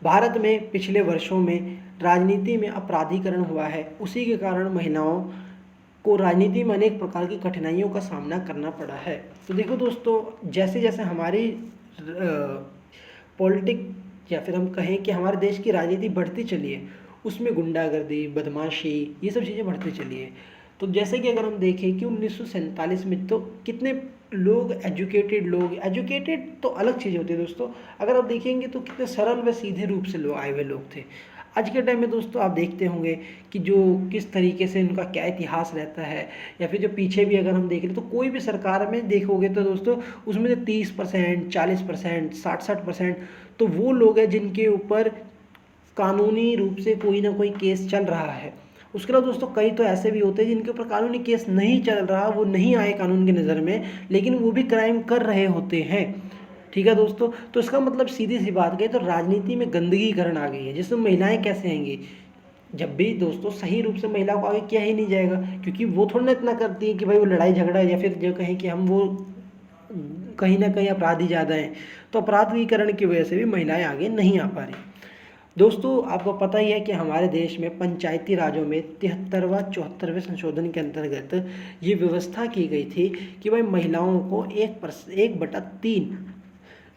S1: भारत में पिछले वर्षों में राजनीति में अपराधीकरण हुआ है, उसी के कारण महिलाओं को राजनीति में अनेक प्रकार की कठिनाइयों का सामना करना पड़ा है। तो देखो दोस्तों, जैसे जैसे हमारी पॉलिटिक या फिर हम कहें कि हमारे देश की राजनीति बढ़ती चली है, उसमें गुंडागर्दी, बदमाशी, ये सब चीज़ें बढ़ती चली है। तो जैसे कि अगर हम देखें कि 1947 में तो कितने लोग एजुकेटेड तो अलग चीज़ होती है दोस्तों, अगर आप देखेंगे तो कितने सरल व सीधे रूप से लोग आए हुए लोग थे। आज के टाइम में दोस्तों आप देखते होंगे कि जो किस तरीके से उनका क्या इतिहास रहता है, या फिर जो पीछे भी अगर हम देख लें तो कोई भी सरकार में देखोगे तो दोस्तों उसमें से 30%, 40%, 60% तो वो लोग हैं जिनके ऊपर कानूनी रूप से कोई ना कोई केस चल रहा है। उसके अलावा दोस्तों कई तो ऐसे भी होते हैं जिनके ऊपर कानूनी केस नहीं चल रहा, वो नहीं आए कानून की नज़र में, लेकिन वो भी क्राइम कर रहे होते हैं। ठीक है दोस्तों, तो इसका मतलब सीधी सी बात करें तो राजनीति में गंदगीकरण आ गई है, जिसमें महिलाएं कैसे आएंगी। जब भी दोस्तों सही रूप से महिलाओं को आगे किया ही नहीं जाएगा, क्योंकि वो थोड़ा ना इतना करती है कि भाई वो लड़ाई झगड़ा या फिर जो कहें कि हम वो कहीं ना कहीं अपराधी ज़्यादा हैं, तो अपराधीकरण की वजह से भी महिलाएं आगे नहीं आ पा रही। दोस्तों आपको पता ही है कि हमारे देश में पंचायती राजों में 73वां 74वें संशोधन के अंतर्गत ये व्यवस्था की गई थी कि भाई महिलाओं को 1/3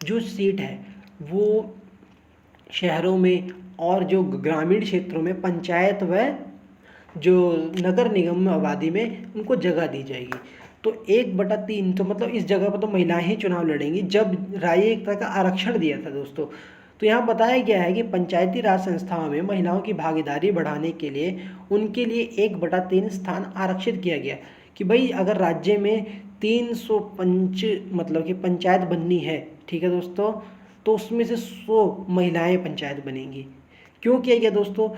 S1: जो सीट है वो शहरों में और जो ग्रामीण क्षेत्रों में पंचायत व जो नगर निगम आबादी में उनको जगह दी जाएगी। तो 1/3 तो मतलब इस जगह पर तो महिलाएं ही चुनाव लड़ेंगी। जब राय एक तरह का आरक्षण दिया था दोस्तों, तो यहाँ बताया गया है कि पंचायती राज संस्थाओं में महिलाओं की भागीदारी बढ़ाने के लिए उनके लिए 1/3 स्थान आरक्षित किया गया कि भाई अगर राज्य में 300 मतलब कि पंचायत बननी है, ठीक है दोस्तों, तो उसमें से 100 महिलाएं पंचायत बनेंगी। क्यों किया गया दोस्तों?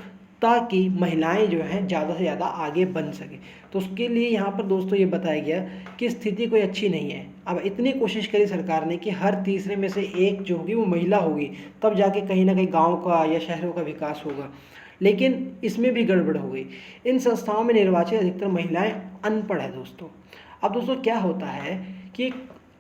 S1: ताकि महिलाएं जो हैं ज़्यादा से ज़्यादा आगे बन सके। तो उसके लिए यहाँ पर दोस्तों ये बताया गया कि स्थिति कोई अच्छी नहीं है। अब इतनी कोशिश करी सरकार ने कि हर तीसरे में से एक जो होगी वो महिला होगी, तब जाके कहीं ना कहीं गांव का या शहरों का विकास होगा, लेकिन इसमें भी गड़बड़ हो गई। इन संस्थाओं में निर्वाचित अधिकतर महिलाएं अनपढ़ है दोस्तों। अब दोस्तों क्या होता है कि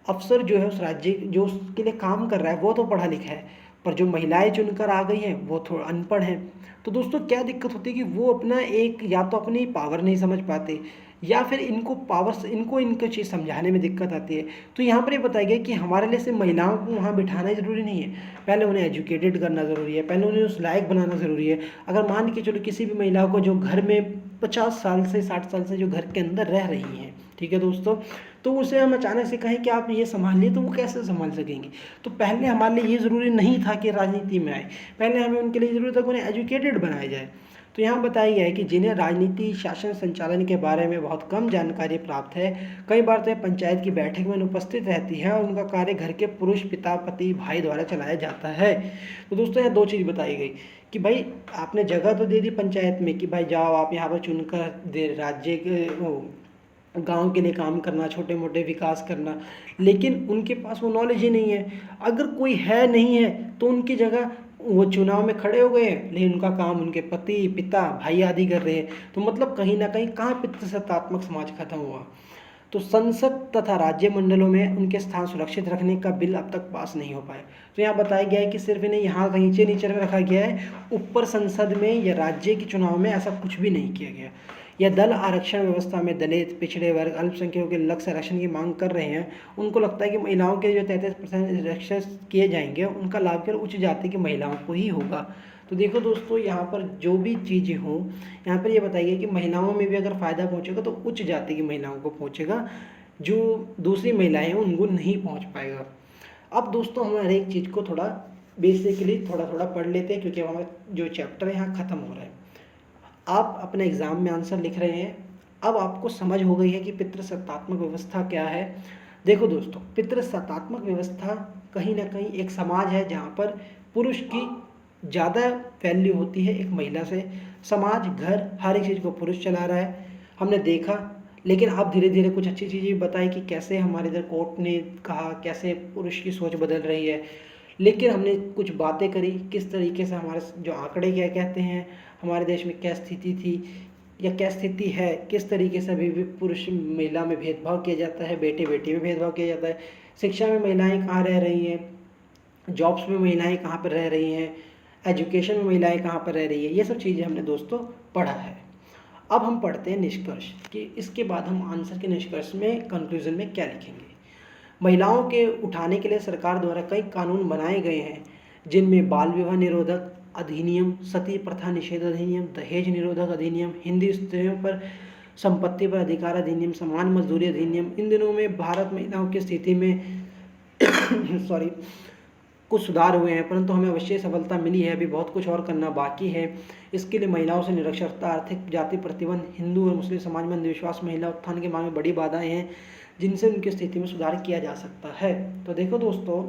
S1: अफसर जो है उस राज्य जो उसके लिए काम कर रहा है वो तो पढ़ा लिखा है, पर जो महिलाएं चुनकर आ गई हैं वो थोड़ा अनपढ़ हैं। तो दोस्तों क्या दिक्कत होती है कि वो अपना एक या तो अपनी पावर नहीं समझ पाते, या फिर इनको चीज़ समझाने में दिक्कत आती है। तो यहाँ पर ये बताया गया कि हमारे लिए सिर्फ महिलाओं को वहाँ बिठाना ज़रूरी नहीं है, पहले उन्हें एजुकेटेड करना ज़रूरी है, पहले उन्हें उस लायक बनाना ज़रूरी है। अगर मान के चलो किसी भी महिला को जो घर में 50 साल से 60 साल से जो घर के अंदर रह रही हैं, ठीक है दोस्तों, तो उसे हम अचानक से कहें कि आप ये संभालिए, तो वो कैसे संभाल सकेंगी? तो पहले हमारे लिए ये ज़रूरी नहीं था कि राजनीति में आए, पहले हमें उनके लिए ज़रूरी था कि उन्हें एजुकेटेड बनाया जाए। तो यहाँ बताया गया है कि जिन्हें राजनीति शासन संचालन के बारे में बहुत कम जानकारी प्राप्त है, कई बार तो पंचायत की बैठक में अनुपस्थित रहती है और उनका कार्य घर के पुरुष, पिता, पति, भाई द्वारा चलाया जाता है। तो दोस्तों यहाँ दो चीज़ बताई गई कि भाई आपने जगह तो दे दी पंचायत में कि भाई जाओ आप यहाँ पर चुनकर दे राज्य के गांव के लिए काम करना, छोटे मोटे विकास करना, लेकिन उनके पास वो नॉलेज ही नहीं है। अगर कोई है नहीं है तो उनकी जगह वो चुनाव में खड़े हो गए हैं, लेकिन उनका काम उनके पति, पिता, भाई आदि कर रहे हैं। तो मतलब कहीं ना कहीं कहाँ पितृसत्तात्मक समाज खत्म हुआ। तो संसद तथा राज्य मंडलों में उनके स्थान सुरक्षित रखने का बिल अब तक पास नहीं हो पाया। तो यहाँ बताया गया है कि सिर्फ इन्हें यहाँ नीचे में रखा गया है, ऊपर संसद में या राज्य के चुनाव में ऐसा कुछ भी नहीं किया गया। यह दल आरक्षण व्यवस्था में दलित, पिछड़े वर्ग, अल्पसंख्यकों के लक्ष्य आरक्षण की मांग कर रहे हैं। उनको लगता है कि महिलाओं के जो 33% आरक्षण किए जाएंगे उनका लाभ केवल उच्च जाति की महिलाओं को ही होगा। तो देखो दोस्तों, यहाँ पर जो भी चीज़ें हों, यहाँ पर ये बताइए गया कि महिलाओं में भी अगर फ़ायदा पहुँचेगा तो उच्च जाति की महिलाओं को पहुँचेगा, जो दूसरी महिलाएं हैं उनको नहीं पहुँच पाएगा। अब दोस्तों हम हर एक चीज़ को थोड़ा बेसिकली थोड़ा पढ़ लेते हैं, क्योंकि हमारा जो चैप्टर है यहाँ ख़त्म हो रहा है। आप अपने एग्ज़ाम में आंसर लिख रहे हैं, अब आपको समझ हो गई है कि पितृसत्तात्मक व्यवस्था क्या है। देखो दोस्तों, पितृसत्तात्मक व्यवस्था कहीं ना कहीं एक समाज है जहाँ पर पुरुष की ज़्यादा वैल्यू होती है एक महिला से। समाज, घर, हर एक चीज़ को पुरुष चला रहा है, हमने देखा। लेकिन अब धीरे धीरे कुछ अच्छी चीज़ें बताई कि कैसे हमारे इधर कोर्ट ने कहा, कैसे पुरुष की सोच बदल रही है। लेकिन हमने कुछ बातें करी, किस तरीके से हमारे जो आंकड़े क्या कहते हैं, हमारे देश में क्या स्थिति थी, या क्या स्थिति है, किस तरीके से अभी भी पुरुष महिला में भेदभाव किया जाता है, बेटे बेटी में भेदभाव किया जाता है, शिक्षा में महिलाएं कहाँ रह रही हैं, जॉब्स में महिलाएं कहाँ पर रह रही हैं, एजुकेशन में महिलाएं कहाँ पर रह रही है, ये सब चीज़ें हमने दोस्तों पढ़ा है। अब हम पढ़ते हैं निष्कर्ष कि इसके बाद हम आंसर के निष्कर्ष में कंक्लूजन में क्या लिखेंगे। महिलाओं के उठाने के लिए सरकार द्वारा कई कानून बनाए गए हैं, जिनमें बाल विवाह निरोधक अधिनियम, सती प्रथा निषेध अधिनियम, दहेज निरोधक अधिनियम, हिंदू स्त्रियों पर संपत्ति पर अधिकार अधिनियम, समान मजदूरी अधिनियम। इन दिनों में भारत महिलाओं की स्थिति में सॉरी कुछ सुधार हुए हैं, परंतु हमें अवश्य सफलता मिली है, अभी बहुत कुछ और करना बाकी है। इसके लिए महिलाओं से निरक्षरता, आर्थिक जाति प्रतिबंध, हिंदू और मुस्लिम समाज में अंधविश्वास, महिला उत्थान के मार्ग में बड़ी बाधाएं हैं, जिनसे उनकी स्थिति में सुधार किया जा सकता है। तो देखो दोस्तों,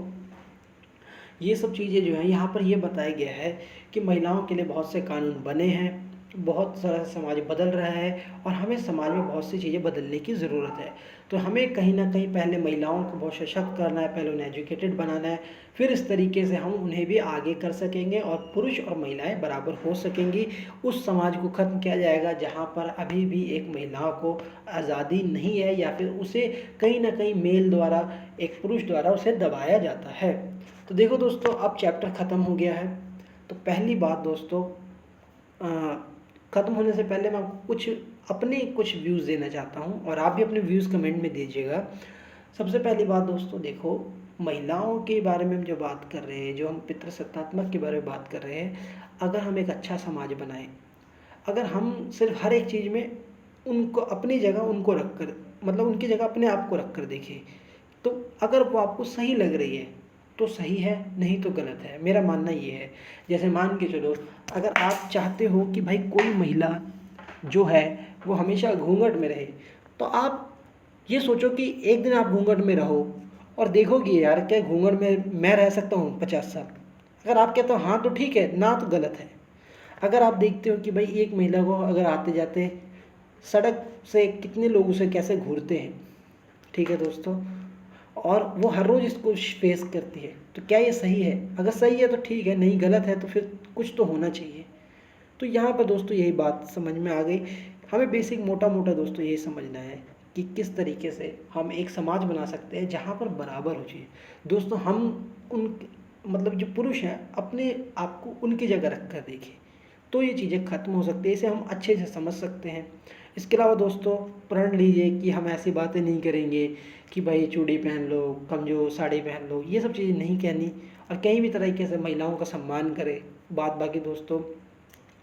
S1: ये सब चीज़ें जो हैं यहाँ पर ये बताया गया है कि महिलाओं के लिए बहुत से कानून बने हैं, बहुत सारा समाज बदल रहा है और हमें समाज में बहुत सी चीज़ें बदलने की ज़रूरत है। तो हमें कहीं ना कहीं पहले महिलाओं को बहुत सशक्त करना है, पहले उन्हें एजुकेटेड बनाना है, फिर इस तरीके से हम उन्हें भी आगे कर सकेंगे और पुरुष और महिलाएं बराबर हो सकेंगी। उस समाज को ख़त्म किया जाएगा जहाँ पर अभी भी एक महिला को आज़ादी नहीं है या फिर उसे कहीं ना कहीं मेल द्वारा, एक पुरुष द्वारा उसे दबाया जाता है। तो देखो दोस्तों, अब चैप्टर ख़त्म हो गया है। तो पहली बात दोस्तों, ख़त्म होने से पहले मैं आपको कुछ व्यूज़ देना चाहता हूँ और आप भी अपने व्यूज़ कमेंट में दीजिएगा। सबसे पहली बात दोस्तों, देखो महिलाओं के बारे में हम जो बात कर रहे हैं, जो हम पितृसत्तात्मक के बारे में बात कर रहे हैं, अगर हम एक अच्छा समाज बनाएं, अगर हम सिर्फ हर एक चीज़ में उनको अपनी जगह उनको रख कर, मतलब उनकी जगह अपने आप को रख कर देखें, तो अगर वो आपको सही लग रही है तो सही है, नहीं तो गलत है। मेरा मानना ये है, जैसे मान के चलो, अगर आप चाहते हो कि भाई कोई महिला जो है वो हमेशा घूंघट में रहे, तो आप ये सोचो कि एक दिन आप घूंघट में रहो और देखोगे यार क्या घूंघट में मैं रह सकता हूँ 50 साल। अगर आप कहते हो हाँ तो ठीक है, ना तो गलत है। अगर आप देखते हो कि भाई एक महिला को अगर आते जाते सड़क से कितने लोग उसे कैसे घूरते हैं, ठीक है दोस्तों, और वो हर रोज़ इसको फेस करती है, तो क्या ये सही है? अगर सही है तो ठीक है, नहीं गलत है तो फिर कुछ तो होना चाहिए। तो यहाँ पर दोस्तों यही बात समझ में आ गई। हमें बेसिक मोटा मोटा दोस्तों यही समझना है कि किस तरीके से हम एक समाज बना सकते हैं जहाँ पर बराबर हो चाहिए। दोस्तों हम उन, मतलब जो पुरुष हैं, अपने आप को उनकी जगह रख कर देखें, तो ये चीज़ें ख़त्म हो सकती है, इसे हम अच्छे से समझ सकते हैं। इसके अलावा दोस्तों प्रण लीजिए कि हम ऐसी बातें नहीं करेंगे कि भाई चूड़ी पहन लो, कमजोर साड़ी पहन लो, ये सब चीज़ें नहीं कहनी, और कहीं भी तरीके से महिलाओं का सम्मान करें। बाकी दोस्तों,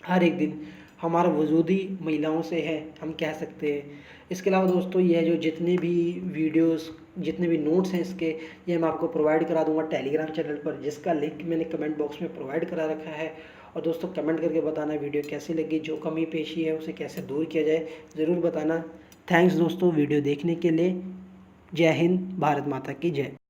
S1: हर एक दिन हमारा वजूद ही महिलाओं से है, हम कह सकते हैं। इसके अलावा दोस्तों ये जो जितने भी वीडियोस, जितने भी नोट्स हैं इसके, ये मैं आपको प्रोवाइड करा दूंगा टेलीग्राम चैनल पर, जिसका लिंक मैंने कमेंट बॉक्स में प्रोवाइड करा रखा है। और दोस्तों कमेंट करके बताना वीडियो कैसी लगी, जो कमी पेशी है उसे कैसे दूर किया जाए, ज़रूर बताना। थैंक्स दोस्तों वीडियो देखने के लिए। जय हिंद, भारत माता की जय।